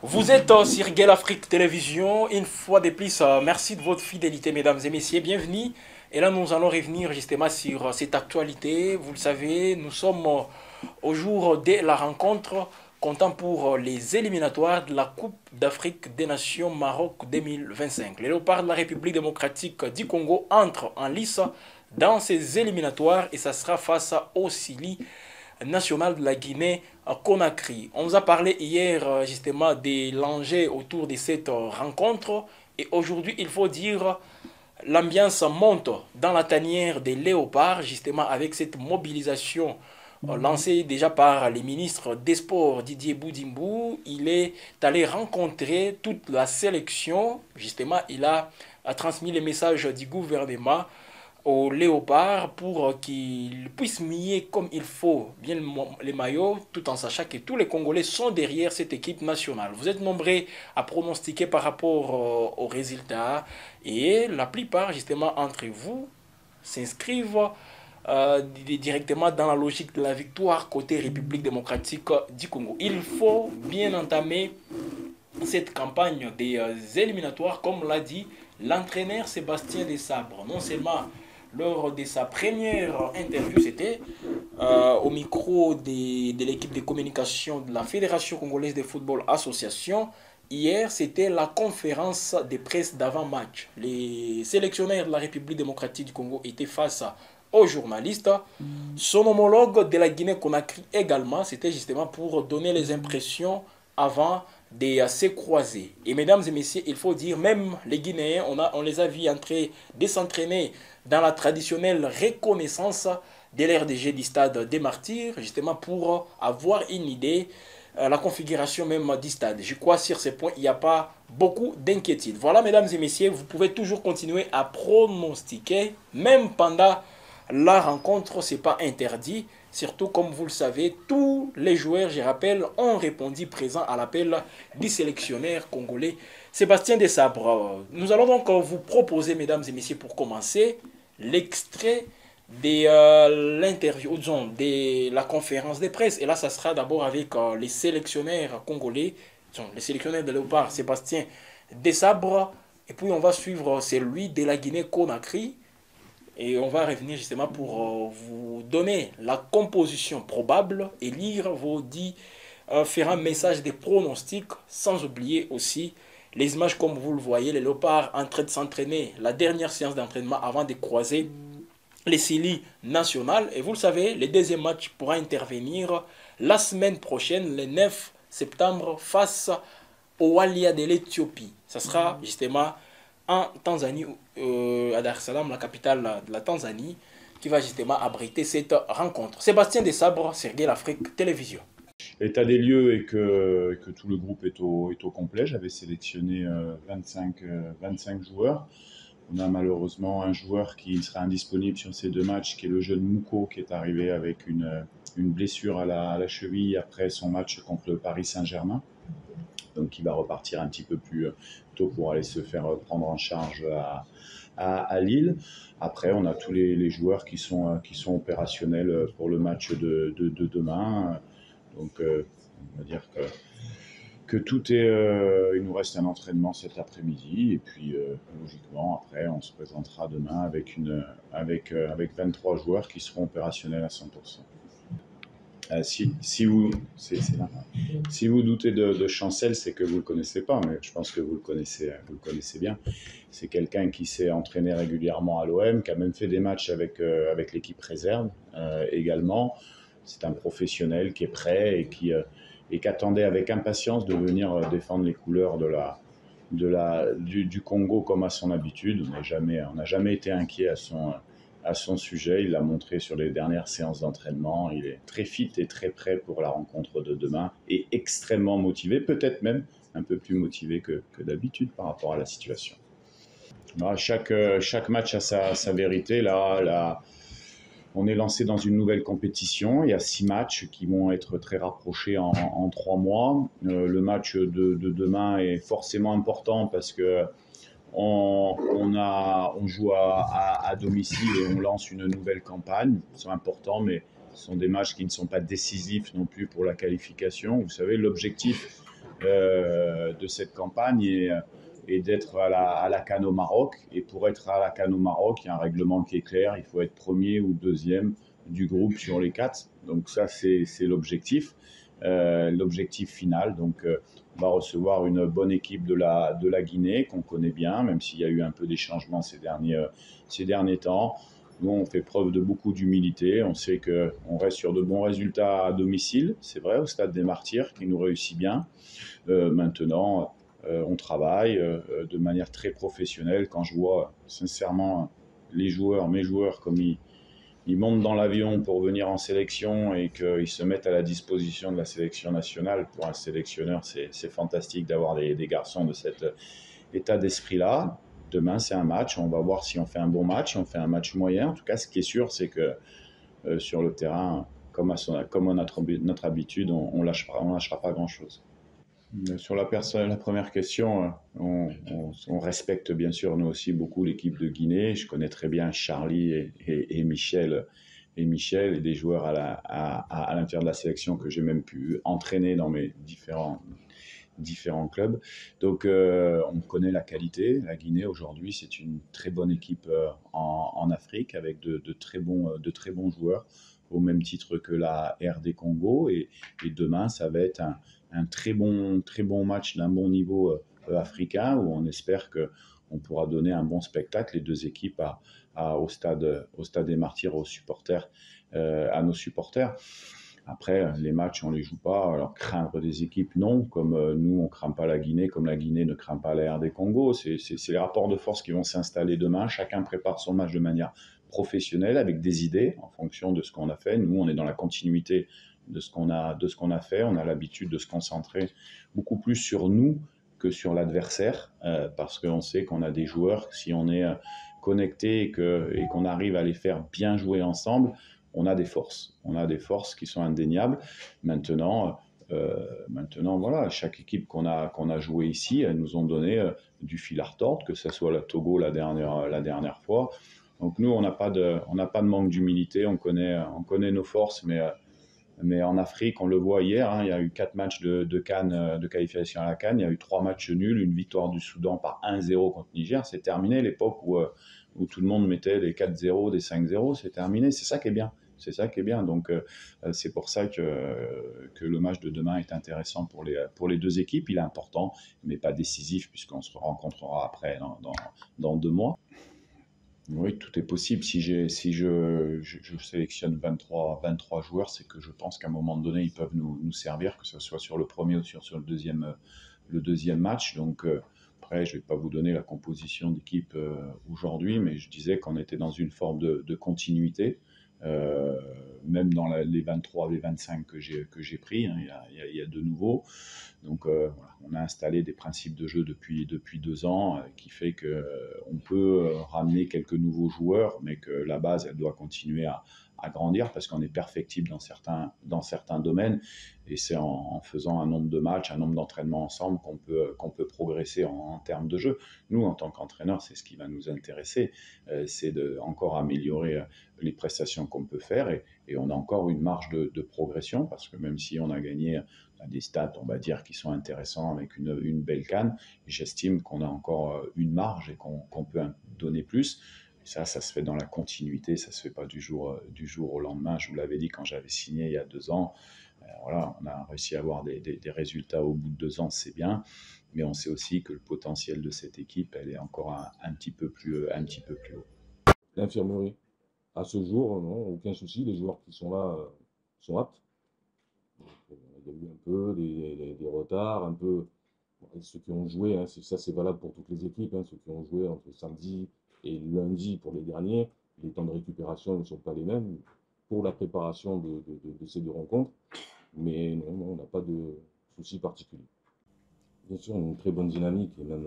Vous êtes sur Gale Afrique Télévision. Une fois de plus, merci de votre fidélité, mesdames et messieurs. Bienvenue. Et là, nous allons revenir justement sur cette actualité. Vous le savez, nous sommes au jour de la rencontre comptant pour les éliminatoires de la Coupe d'Afrique des Nations Maroc 2025. Les Léopards de la République démocratique du Congo entrent en lice dans ces éliminatoires et ça sera face au Chili national de la Guinée à Conakry. On vous a parlé hier justement des l'enjeu autour de cette rencontre et aujourd'hui il faut dire l'ambiance monte dans la tanière des léopards justement avec cette mobilisation lancée déjà par les ministres des Sports Didier Boudimbou. Il est allé rencontrer toute la sélection. Justement, a transmis les messages du gouvernement aux léopards pour qu'ils puissent miller comme il faut bien les maillots, tout en sachant que tous les Congolais sont derrière cette équipe nationale. Vous êtes nombreux à pronostiquer par rapport aux résultats et la plupart justement entre vous s'inscrivent directement dans la logique de la victoire côté République démocratique du Congo. Il faut bien entamer cette campagne des éliminatoires, comme l'a dit l'entraîneur Sébastien Desabre. Non seulement lors de sa première interview, c'était au micro de l'équipe de communication de la Fédération congolaise de football association. Hier, c'était la conférence de presse d'avant-match. Les sélectionneurs de la République démocratique du Congo étaient face aux journalistes. Son homologue de la Guinée-Conakry également, c'était justement pour donner les impressions avant de se croiser. Et mesdames et messieurs, il faut dire, même les Guinéens, on les a vus entrer de s'entraîner dans la traditionnelle reconnaissance de l'RDG du stade des Martyrs, justement pour avoir une idée, la configuration même du stade. Je crois sur ce point, il n'y a pas beaucoup d'inquiétude. Voilà, mesdames et messieurs, vous pouvez toujours continuer à pronostiquer, même pendant la rencontre, ce n'est pas interdit. Surtout, comme vous le savez, tous les joueurs, je rappelle, ont répondu présent à l'appel du sélectionneur congolais Sébastien Desabre. Nous allons donc vous proposer, mesdames et messieurs, pour commencer, l'extrait de l'interview, disons, de la conférence de presse. Et là, ça sera d'abord avec les sélectionneurs congolais, disons, les sélectionneurs de Léopard, Sébastien Desabre. Et puis, on va suivre celui de la Guinée-Conakry. Et on va revenir justement pour vous donner la composition probable et lire vos différents messages de pronostics, sans oublier aussi les images comme vous le voyez, les léopards en train de s'entraîner, la dernière séance d'entraînement avant de croiser les Sili nationales. Et vous le savez, le deuxième match pourra intervenir la semaine prochaine, le 9 septembre, face au Walia de l'Éthiopie. Ça sera justement en Tanzanie, à Dar es Salaam, la capitale de la Tanzanie, qui va justement abriter cette rencontre. Sébastien Desabre, Sergueï l'Afrique Télévision. État des lieux et que tout le groupe est au complet. J'avais sélectionné 25 joueurs. On a malheureusement un joueur qui sera indisponible sur ces deux matchs, qui est le jeune Mouko, qui est arrivé avec une blessure à la cheville après son match contre le Paris Saint-Germain. Donc il va repartir un petit peu plus tôt pour aller se faire prendre en charge à Lille. Après, on a tous les joueurs qui sont opérationnels pour le match de demain. Donc on va dire que tout est... il nous reste un entraînement cet après-midi. Et puis logiquement, après, on se présentera demain avec 23 joueurs qui seront opérationnels à 100%. Si vous doutez de Chancel, c'est que vous ne le connaissez pas, mais je pense que vous le connaissez bien. C'est quelqu'un qui s'est entraîné régulièrement à l'OM, qui a même fait des matchs avec l'équipe réserve également. C'est un professionnel qui est prêt et qui attendait avec impatience de venir défendre les couleurs du Congo comme à son habitude. On n'a jamais été inquiet à son sujet. Il l'a montré sur les dernières séances d'entraînement. Il est très fit et très prêt pour la rencontre de demain et extrêmement motivé, peut-être même un peu plus motivé que d'habitude par rapport à la situation. Alors, chaque match a sa vérité. Là, on est lancé dans une nouvelle compétition. Il y a 6 matchs qui vont être très rapprochés en 3 mois. Le match de demain est forcément important parce que on joue à domicile et on lance une nouvelle campagne. Ils sont importants, mais ce sont des matchs qui ne sont pas décisifs non plus pour la qualification. Vous savez, l'objectif de cette campagne et d'être à la CAN au Maroc. Et pour être à la CAN au Maroc, il y a un règlement qui est clair, il faut être premier ou deuxième du groupe sur les 4. Donc ça, c'est l'objectif. L'objectif final. Donc, on va recevoir une bonne équipe de la Guinée qu'on connaît bien, même s'il y a eu un peu des changements ces derniers temps. Nous, on fait preuve de beaucoup d'humilité. On sait qu'on reste sur de bons résultats à domicile. C'est vrai, au Stade des Martyrs, qui nous réussit bien. Maintenant, on travaille de manière très professionnelle. Quand je vois sincèrement mes joueurs, comme ils montent dans l'avion pour venir en sélection et qu'ils se mettent à la disposition de la sélection nationale, pour un sélectionneur, c'est fantastique d'avoir des garçons de cet état d'esprit-là. Demain, c'est un match. On va voir si on fait un bon match, si on fait un match moyen. En tout cas, ce qui est sûr, c'est que sur le terrain, comme à notre habitude, on lâchera pas grand-chose. Sur la première question, on respecte bien sûr nous aussi beaucoup l'équipe de Guinée. Je connais très bien Charlie et Michel et des joueurs à l'intérieur de la sélection que j'ai même pu entraîner dans mes différents clubs. Donc on connaît la qualité. La Guinée aujourd'hui, c'est une très bonne équipe en Afrique avec de très bons joueurs, au même titre que la RD Congo. Et demain, ça va être un très bon match d'un bon niveau africain, où on espère qu'on pourra donner un bon spectacle, les deux équipes au stade des Martyrs, à nos supporters. Après, les matchs, on ne les joue pas. Alors, craindre des équipes, non. Comme nous, on ne craint pas la Guinée, comme la Guinée ne craint pas la RD Congo. C'est les rapports de force qui vont s'installer demain. Chacun prépare son match de manière professionnelle, avec des idées en fonction de ce qu'on a fait. Nous, on est dans la continuité de ce qu'on a fait. On a l'habitude de se concentrer beaucoup plus sur nous que sur l'adversaire, parce qu'on sait qu'on a des joueurs, si on est connecté et qu'on arrive à les faire bien jouer ensemble, on a des forces qui sont indéniables. Maintenant, voilà, chaque équipe qu'on a joué ici, elles nous ont donné du fil à retordre, que ce soit la Togo la dernière fois. Donc nous, on n'a pas de manque d'humilité, on connaît nos forces, mais en Afrique, on le voit hier, hein, il y a eu 4 matchs de CAN, de qualification à la CAN, il y a eu 3 matchs nuls, une victoire du Soudan par 1-0 contre Niger. C'est terminé, l'époque où tout le monde mettait des 4-0, des 5-0, c'est terminé. C'est ça qui est bien. C'est ça qui est bien. Donc, c'est pour ça que le match de demain est intéressant pour les deux équipes. Il est important, mais pas décisif, puisqu'on se rencontrera après dans 2 mois. Oui, tout est possible. Si je sélectionne 23 joueurs, c'est que je pense qu'à un moment donné, ils peuvent nous servir, que ce soit sur le premier ou sur le deuxième match. Donc, après, je ne vais pas vous donner la composition d'équipe aujourd'hui, mais je disais qu'on était dans une forme de continuité. Même dans les 23, les 25 que j'ai pris, hein, il y a de nouveaux. Donc voilà, on a installé des principes de jeu depuis 2 ans, qui fait qu'on peut ramener quelques nouveaux joueurs, mais que la base, elle doit continuer à grandir, parce qu'on est perfectible dans certains domaines, et c'est en faisant un nombre de matchs, un nombre d'entraînements ensemble qu'on peut progresser en termes de jeu. Nous, en tant qu'entraîneurs, c'est ce qui va nous intéresser, c'est de encore améliorer les prestations qu'on peut faire, et on a encore une marge de progression, parce que même si on a gagné des stats, on va dire, qui sont intéressants avec une belle CAN, j'estime qu'on a encore une marge et qu'on peut donner plus. Et ça se fait dans la continuité, ça se fait pas du jour au lendemain. Je vous l'avais dit quand j'avais signé il y a 2 ans. Voilà, on a réussi à avoir des résultats au bout de 2 ans, c'est bien, mais on sait aussi que le potentiel de cette équipe, elle est encore un petit peu plus haut. L'infirmerie, à ce jour, non, aucun souci, les joueurs qui sont là sont aptes. Il y a eu un peu des retards, un peu. Ceux qui ont joué, hein, ça c'est valable pour toutes les équipes, hein, ceux qui ont joué entre samedi et lundi pour les derniers, les temps de récupération ne sont pas les mêmes pour la préparation de ces 2 rencontres, mais non, on n'a pas de soucis particuliers. Bien sûr, on a une très bonne dynamique et même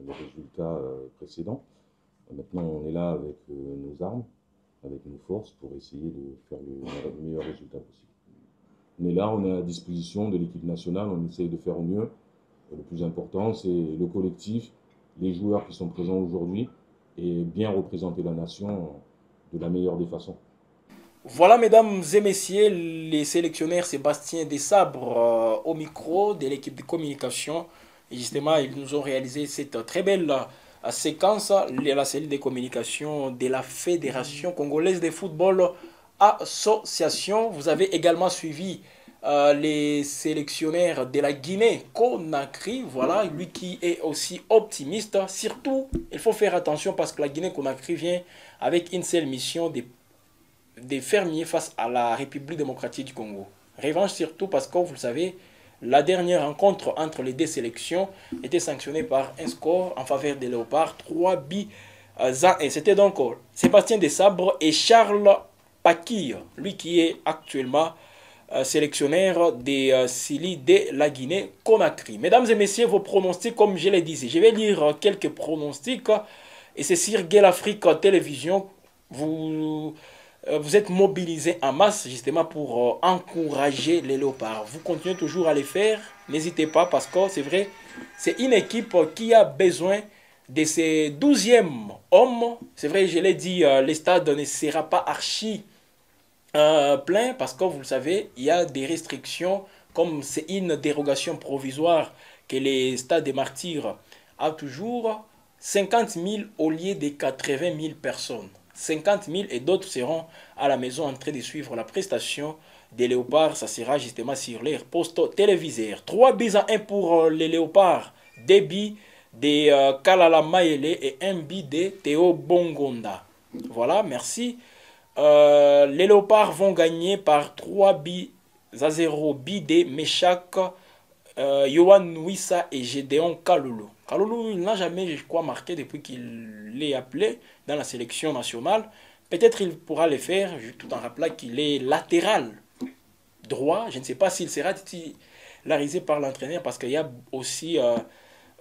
les résultats précédents. Maintenant, on est là avec nos armes, avec nos forces pour essayer de faire le meilleur résultat possible. On est là, on est à la disposition de l'équipe nationale, on essaye de faire au mieux. Le plus important, c'est le collectif, les joueurs qui sont présents aujourd'hui, et bien représenter la nation de la meilleure des façons. Voilà, mesdames et messieurs, les sélectionneurs Sébastien Desabre au micro de l'équipe de communication. Et justement, ils nous ont réalisé cette très belle séquence, la cellule de communication de la Fédération congolaise de football association. Vous avez également suivi les sélectionneurs de la Guinée-Conakry. Voilà, lui qui est aussi optimiste. Surtout, il faut faire attention parce que la Guinée-Conakry vient avec une seule mission de des fermiers face à la République démocratique du Congo. Revanche surtout parce que vous le savez, la dernière rencontre entre les deux sélections était sanctionnée par un score en faveur des Léopards, 3 buts à 1. C'était donc Sébastien Desabre et Charles Pakir, lui qui est actuellement sélectionneur des Sili de la Guinée-Conakry. Mesdames et messieurs, vos pronostics, comme je l'ai dit, je vais lire quelques pronostics et c'est sur Gueule Afrique Télévision. Vous êtes mobilisés en masse justement pour encourager les Léopards. Vous continuez toujours à les faire. N'hésitez pas parce que c'est vrai, c'est une équipe qui a besoin de ses 12e hommes. C'est vrai, je l'ai dit, le stade ne sera pas archi plein parce que vous le savez, il y a des restrictions comme c'est une dérogation provisoire que les stades des martyrs a toujours 50 000 au lieu de 80 000 personnes. 50 000 et d'autres seront à la maison en train de suivre la prestation des Léopards. Ça sera justement sur leur poste téléviseur. 3 buts à 1 pour les Léopards. 2 buts de Kalala Maele et 1 but de Théo Bongonda. Voilà, merci. Les Léopards vont gagner par 3 buts à 0. But de Meshak, Yohan Wissa et Gédéon Kaloulou. Kaloulou, il n'a jamais, je crois, marqué depuis qu'il est appelé dans la sélection nationale. Peut-être il pourra le faire, tout en rappelant qu'il est latéral droit. Je ne sais pas s'il sera titularisé par l'entraîneur parce qu'il y a aussi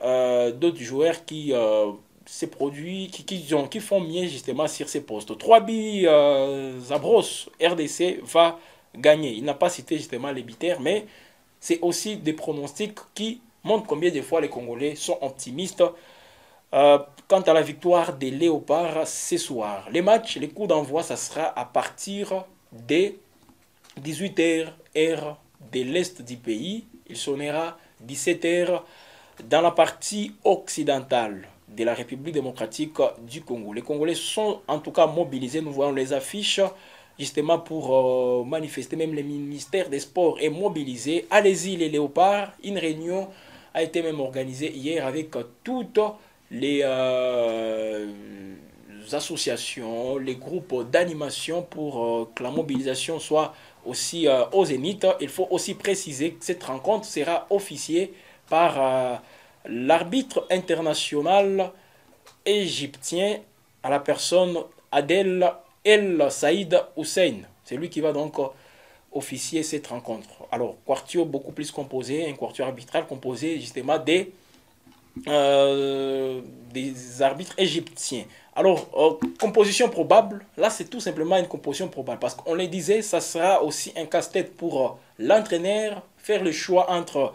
d'autres joueurs qui se produisent, qui font mieux justement sur ces postes. 3 buts Zabros, RDC va gagner. Il n'a pas cité justement les buteurs, mais c'est aussi des pronostics qui montrent combien de fois les Congolais sont optimistes quant à la victoire des Léopards ce soir. Les matchs, les coups d'envoi, ça sera à partir des 18h heure de l'est du pays. Il sonnera 17h dans la partie occidentale de la République démocratique du Congo. Les Congolais sont en tout cas mobilisés. Nous voyons les affiches justement pour manifester. Même le ministère des Sports est mobilisé. Allez-y les Léopards. Une réunion a été même organisée hier avec toutes les associations, les groupes d'animation pour que la mobilisation soit aussi au zénith. Il faut aussi préciser que cette rencontre sera officiée par l'arbitre international égyptien à la personne Adel El Saïd Hussein. C'est lui qui va donc officier cette rencontre. Alors, quartier beaucoup plus composé, un quartier arbitral composé justement des arbitres égyptiens. Alors, composition probable, là c'est tout simplement une composition probable parce qu'on le disait, ça sera aussi un casse-tête pour l'entraîneur, faire le choix entre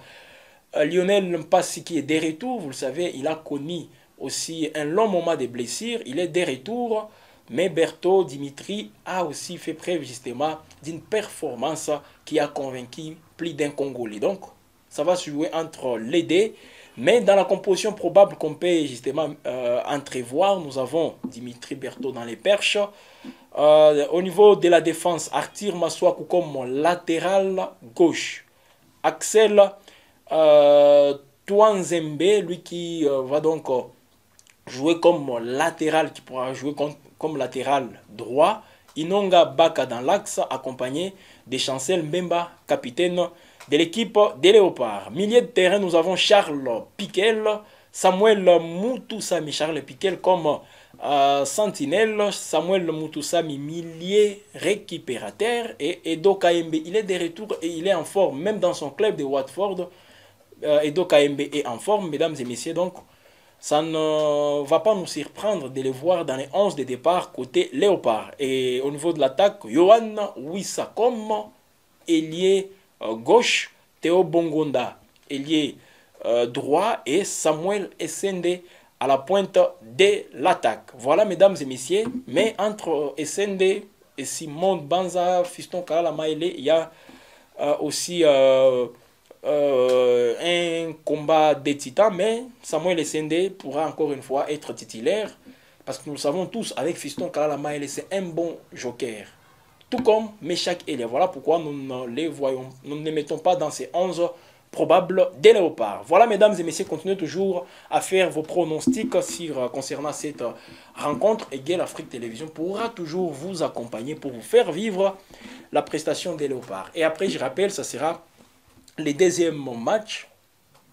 Lionel Mpassi qui est des retours, vous le savez, il a connu aussi un long moment de blessures, il est des retours, mais Berthaud Dimitri a aussi fait preuve justement d'une performance qui a convaincu plus d'un Congolais. Donc, ça va se jouer entre les deux. Mais dans la composition probable qu'on peut justement entrevoir, nous avons Dimitri Berthaud dans les perches. Au niveau de la défense, Arthur Maswaku comme latéral gauche. Axel Touanzembe, lui qui va donc jouer comme latéral, qui pourra jouer comme latéral droit. Inonga Baka dans l'axe, accompagné de Chancel Mbemba, capitaine de l'équipe des Léopards. Milieu de terrain, nous avons Charles Piquel, Samuel Moutoussami, Charles Piquel comme sentinelle, Samuel Moutoussami, milieu récupérateur, et Edo Kaembe, il est de retour et il est en forme, même dans son club de Watford. Edo Kaembe est en forme, mesdames et messieurs, donc ça ne va pas nous surprendre de les voir dans les 11 de départ côté Léopard. Et au niveau de l'attaque, Yohan Wissa comme ailier gauche, Théo Bongonda ailier droit et Samuel Essende à la pointe de l'attaque. Voilà mesdames et messieurs, mais entre Essende et Simon Banza, Fiston Kalala Maele. Il y a aussi un combat des titans, mais Samuel Essende pourra encore une fois être titulaire. Parce que nous le savons tous, avec Fiston Kalala Maele, c'est un bon joker. Tout comme Meshak Elia. Voilà pourquoi nous ne les voyons, nous ne les mettons pas dans ces 11 probables des léopards. Voilà, mesdames et messieurs, continuez toujours à faire vos pronostics concernant cette rencontre. Et Gale Afrique Télévision pourra toujours vous accompagner pour vous faire vivre la prestation des léopards. Et après, je rappelle, ça sera les deuxièmes matchs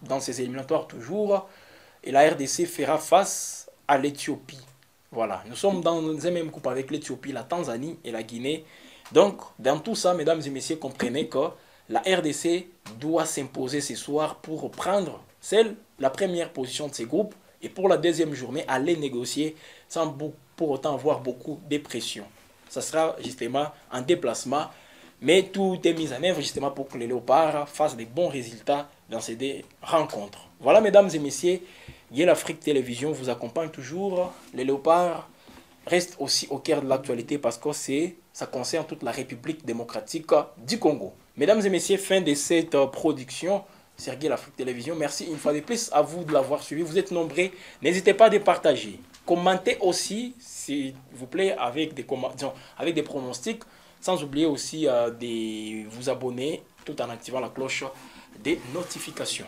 dans ces éliminatoires toujours. Et la RDC fera face à l'Éthiopie. Voilà, nous sommes dans un même groupe avec l'Éthiopie, la Tanzanie et la Guinée. Donc, dans tout ça, mesdames et messieurs, comprenez que la RDC doit s'imposer ce soir pour prendre la première position de ces groupes et pour la deuxième journée, aller négocier sans pour autant avoir beaucoup de pression. Ça sera justement un déplacement, mais tout est mis en œuvre justement pour que les léopards fassent des bons résultats dans ces deux rencontres. Voilà, mesdames et messieurs, Gale Afrique Télévision vous accompagne toujours. Les léopards restent aussi au cœur de l'actualité parce que ça concerne toute la République démocratique du Congo. Mesdames et messieurs, fin de cette production sur Gale Afrique Télévision. Merci une fois de plus à vous de l'avoir suivi. Vous êtes nombreux. N'hésitez pas à partager. Commentez aussi, s'il vous plaît, avec des pronostics. Sans oublier aussi de vous abonner tout en activant la cloche des notifications.